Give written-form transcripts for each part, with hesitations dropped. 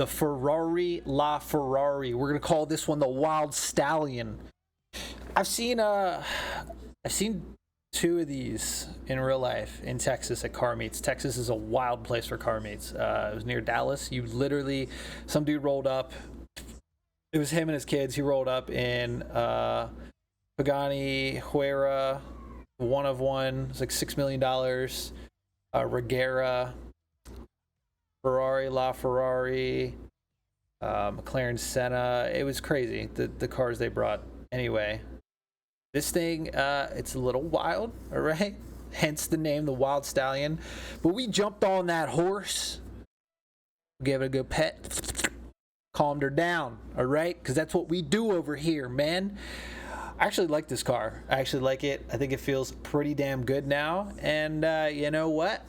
the Ferrari Laferrari. We're gonna call this one the Wild Stallion. I've seen two of these in real life in Texas at car meets. Texas is a wild place for car meets. It was near Dallas. You literally, some dude rolled up. It was him and his kids. He rolled up in Pagani Huayra, one of one. It's like $6 million. Regera, Ferrari LaFerrari, McLaren Senna. It was crazy, the cars they brought. Anyway, this thing, it's a little wild, all right? Hence the name, the Wild Stallion. But we jumped on that horse, gave it a good pet, calmed her down, all right? Because that's what we do over here, man. I actually like this car. I actually like it. I think it feels pretty damn good now. And you know what?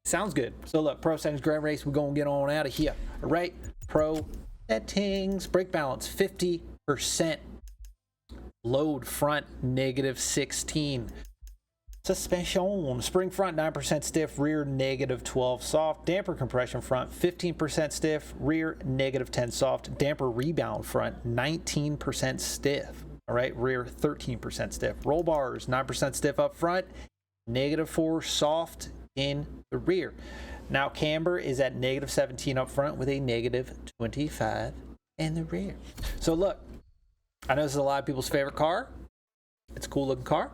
Sounds good. So look, Pro Settings Grand Race, we're going to get on out of here. All right? Pro Settings. Brake balance, 50%. Load front, -16. Suspension. Spring front, 9% stiff. Rear, -12 soft. Damper compression front, 15% stiff. Rear, -10 soft. Damper rebound front, 19% stiff. All right, rear 13% stiff. Roll bars 9% stiff up front, -4 soft in the rear. Now camber is at -17 up front with a -25 in the rear. So look, I know this is a lot of people's favorite car. It's a cool looking car.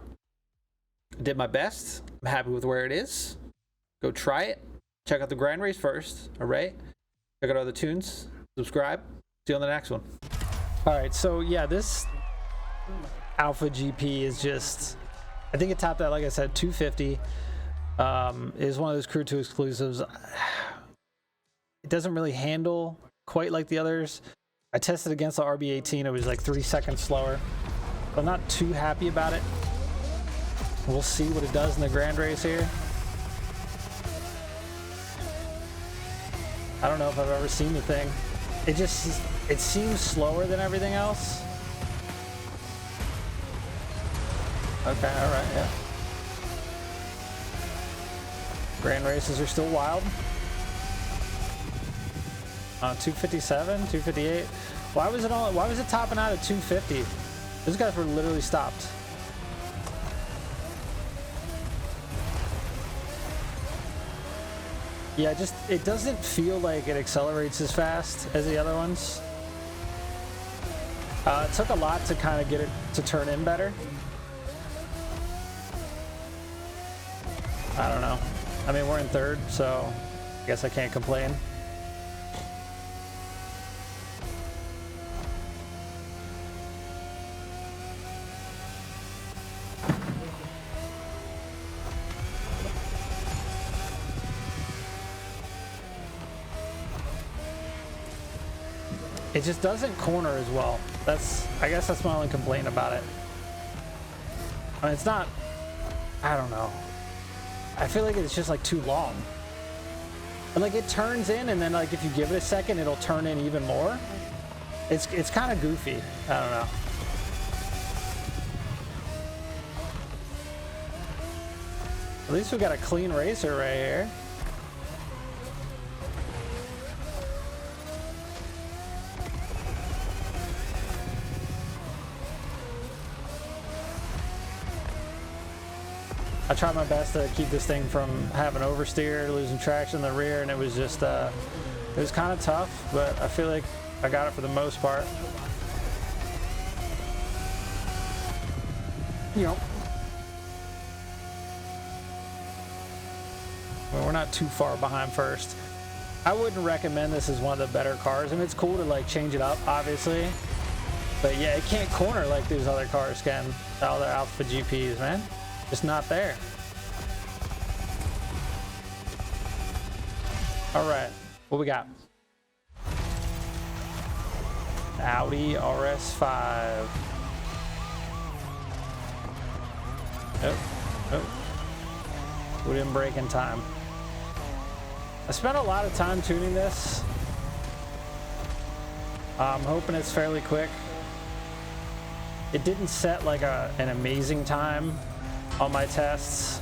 I did my best. I'm happy with where it is. Go try it. Check out the Grand Race first. All right. Check out other tunes. Subscribe. See you on the next one. All right. So yeah, this Alpha GP is just, I think it topped at, like I said, 250. Is one of those Crew 2 exclusives. It doesn't really handle quite like the others. I tested against the RB18. It was like 3 seconds slower. I'm not too happy about it. We'll see what it does in the Grand Race here. I don't know if I've ever seen the thing. It seems slower than everything else. Okay, all right, yeah. Grand races are still wild. 257, 258. Why was it topping out at 250? Those guys were literally stopped. Yeah, it doesn't feel like it accelerates as fast as the other ones. It took a lot to kind of get it to turn in better. I don't know. I mean, we're in third, so I guess I can't complain. It just doesn't corner as well. I guess that's my only complaint about it. I mean, it's not, I don't know. I feel like it's just like too long. And like it turns in, and then like if you give it a second, it'll turn in even more. It's kind of goofy. I don't know. At least we got a clean racer right here. I tried my best to keep this thing from having oversteer, losing traction in the rear, and it was just, it was kind of tough, but I feel like I got it for the most part. You know. Well, we're not too far behind first. I wouldn't recommend this as one of the better cars. I mean, it's cool to like change it up, obviously. But yeah, it can't corner like these other cars can. All their Alpha GPs, man. Just not there. All right, what we got? Audi RS5. Oh, we didn't brake in time. I spent a lot of time tuning this. I'm hoping it's fairly quick. It didn't set like an amazing time on my tests.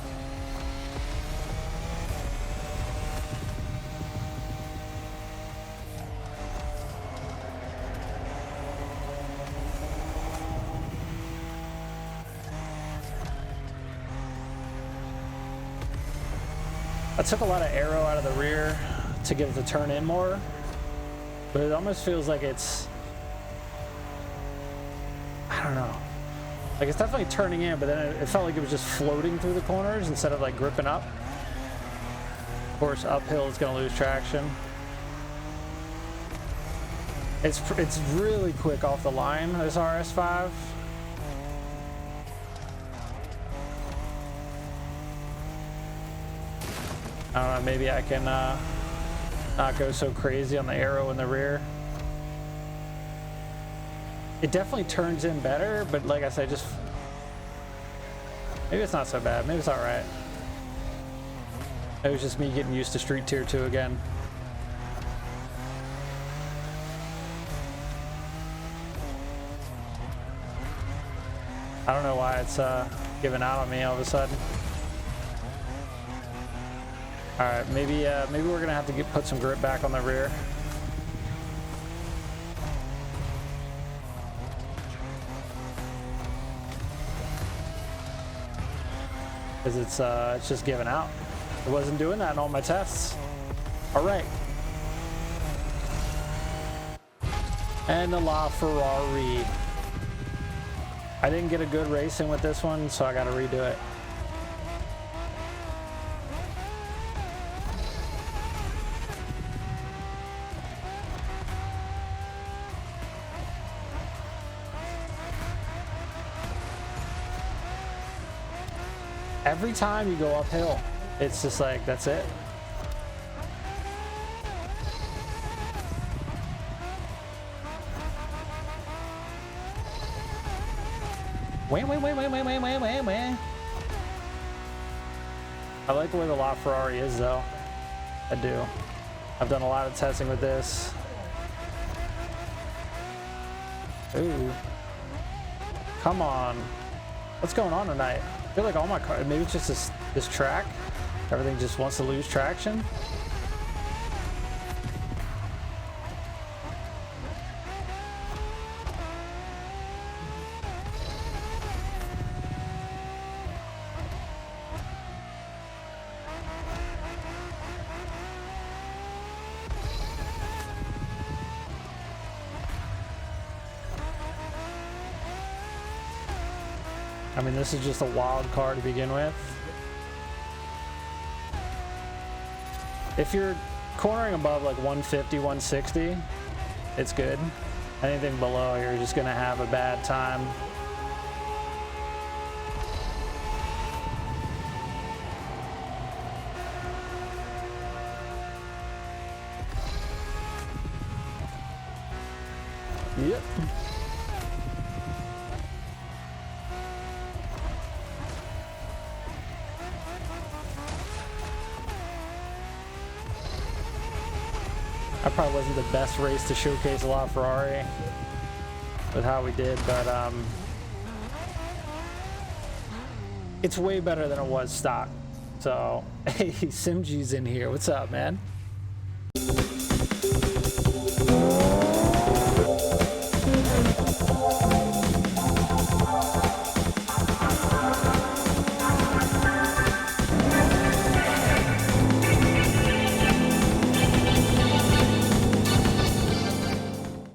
I took a lot of aero out of the rear to get it to turn in more, but it almost feels like it's, I don't know. Like it's definitely turning in, but then it felt like it was just floating through the corners instead of like gripping up. Of course, uphill is going to lose traction. It's really quick off the line, this RS5. I don't know, maybe I can not go so crazy on the aero in the rear. It definitely turns in better, but like I said, just maybe it's not so bad. Maybe it's all right. It was just me getting used to Street Tier 2 again. I don't know why it's giving out on me all of a sudden. All right, maybe we're gonna have to put some grip back on the rear. Because it's just giving out. It wasn't doing that in all my tests. All right. And the LaFerrari. I didn't get a good racing with this one, so I got to redo it. Every time you go uphill, it's just like, that's it. Wait. I like the way the LaFerrari is, though. I do. I've done a lot of testing with this. Ooh. Come on. What's going on tonight? I feel like all my cars, maybe it's just this track. Everything just wants to lose traction. I mean, this is just a wild car to begin with. If you're cornering above like 150, 160, it's good. Anything below, you're just gonna have a bad time. Yep. That probably wasn't the best race to showcase a LaFerrari with how we did, but it's way better than it was stock. So, hey, Simg's in here. What's up, man?